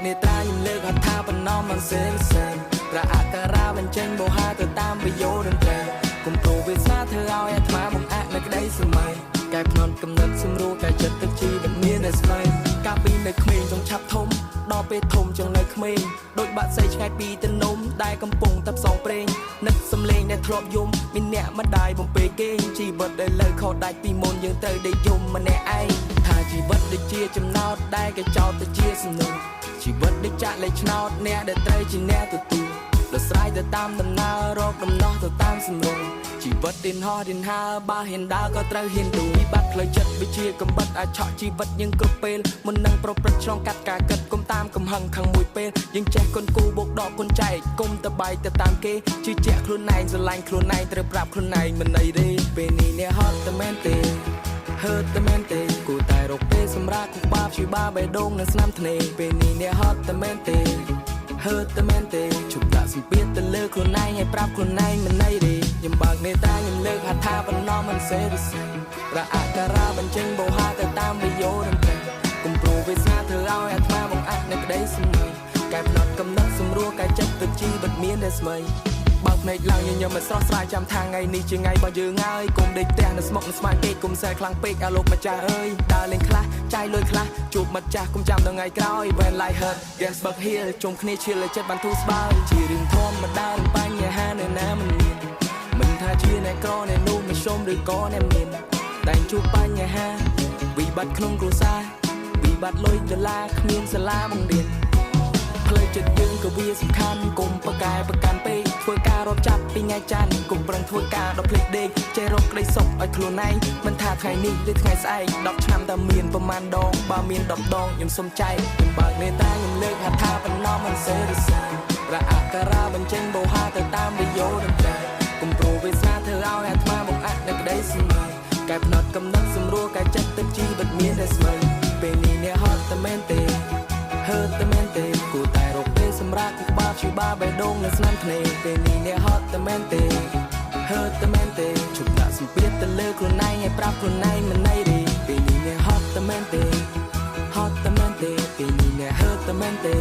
នេះត្រាយលើកហថាបណ្ណំមិនសេនសេនប្រអាការៈបញ្ចេញបោហាទៅតាមវិយោតន្ត្រីគុំព្រោះវាសាធ្វើឲ្យអាត្មាបង្អាក់នៅក្តីសម័យកែភ្នត់កំណត់សម្រួលកែចិត្តទឹកជីវិតមានតែស្មៃកាលពីនៅក្មេងចង់ឆាប់ធំដល់ពេលធំចង់នៅក្មេងដូចបាក់សៃឆ្ងាយពីទៅនំដែលកំពុងតែផ្សងព្រេងនឹកសំលេងដែលធ្លាប់យំមានអ្នកម្ដាយបំពេគេងជីវិតដែលលើខោដាច់ពីមុនយើងត្រូវដេកយំម្នាក់ឯងថាជីវិតដូចជាចំណោទដែលគេចោទទៅជាសំណុំជីវិតដូចចាក់លេខឆ្នោតអ្នកដែលត្រូវជាអ្នកទទួលដោយស្រ័យទៅតាមដំណើររកដំណោះទៅតាមសម្រុងជីវិតរៀនហោះរៀនហើបើហ៊ានដើរក៏ត្រូវហ៊ានទូវិបត្តិផ្លូវចិត្តវាជាកំបិតអាចឆក់ជីវិតយើងគ្រប់ពេលមុននឹងប្រព្រឹត្តឆ្លងកាត់ការគិតគុំតាមកំហឹងខាងមួយពេលយើងចេះគុនគូបូកដកគុនចែកគុំតបែកទៅតាមគេជឿជាក់ខ្លួនឯងស្រឡាញ់ខ្លួនឯងត្រូវប្រាប់ខ្លួនឯងមិនអីទេពេលនេះអ្នកហត់តែមែនទេហឺតតែមែនទេគូតែរកពេលសម្រាប់គូបាបជីបាបេះដូងនៅស្នាមធ្នេពេលនេះអ្នកហត់តែមែនទេហឺតតែមែនទេជប់ដាក់សម្ពាធទៅលើខ្លួនឯងឲ្យប្រាប់ខ្លួនឯងមិនអីទេខ្ញុំបើកនេតាខ្ញុំលើកហថាបណ្ណំមិនសេរីសេរអាការៈបញ្ចេញបោហាទៅតាមវិយោតន្ត្រីគុំព្រោះវាសាធ្វើឲ្យអាត្មាបង្អាក់នៅក្តីសម័យកែភ្នត់កំណត់សម្រួលកែចិត្តទឹកជីវិតមានតែស្មៃបើកភ្នែកឡើងញញឹមមិនស្រស់ស្រាយចាំថាថ្ងៃនេះជាថ្ងៃរបស់យើងហើយកុំដេកផ្ទះនៅស្មុកនៅស្មាយពេកកុំសែខ្លាំងពេកអាលោកម្ចាស់អើយដើរលេងខ្លះចាយលុយខ្លះជួបមិត្តចាស់កុំចាំដល់ថ្ងៃក្រោយ When life hurt yes but here ជុំគ្នាឈៀលចិត្តបានធូរស្បើយជារឿងធម្មតាបញ្ហានៅណាមិនមានមិនថាជាអ្នកក្រអ្នកនោះមិនសុំឬក៏អ្នកមានតែជួបបញ្ហាវិបត្តិក្នុងគ្រួសារវិបត្តិលុយដុល្លារគ្មានសាលាបង្រៀនផ្លូវចិត្តយើងក៏វាសំខាន់គុំប្រកែប្រកាន់ពេកធ្វើការរត់ចាប់ពីថ្ងៃច័ន្ទគុំប្រឹងធ្វើការដល់ភ្លេចដេកចេះរកក្តីសុខឲ្យខ្លួនឯងមិនថាថ្ងៃនេះឬថ្ងៃស្អែក10ឆ្នាំតែមានប្រមាណដងបើមាន10ដងខ្ញុំសុំចែកខ្ញុំបើកនេតាខ្ញុំលើកហថាបណ្ណំមិនសេរីសេរអាការៈបញ្ចេញបោហាទៅតាមវិយោតន្ត្រីគុំព្រោះវាសាធ្វើឲ្យអាត្មាបង្អាក់នៅក្តីសម័យកែភ្នត់កំណត់សម្រួលកែចិត្តទឹកជីវិតមានតែស្មៃពេលនេះអ្នកហត់តែមែនទេហឺតតែមែនទេគូតែរកពេលសម្រាប់គូបាបជីបាបេះដូងនៅស្នាមធ្នេពេលនេះអ្នកហត់តែមែនទេហឺតតែមែនទេជប់ដាក់សម្ពាធទៅលើខ្លួនឯងឲ្យប្រាប់ខ្លួនឯងមិនអីទេពេលនេះអ្នកហត់តែមែនទេហត់តែមែនទេពេលនេះអ្នកហឺតតែមែនទេ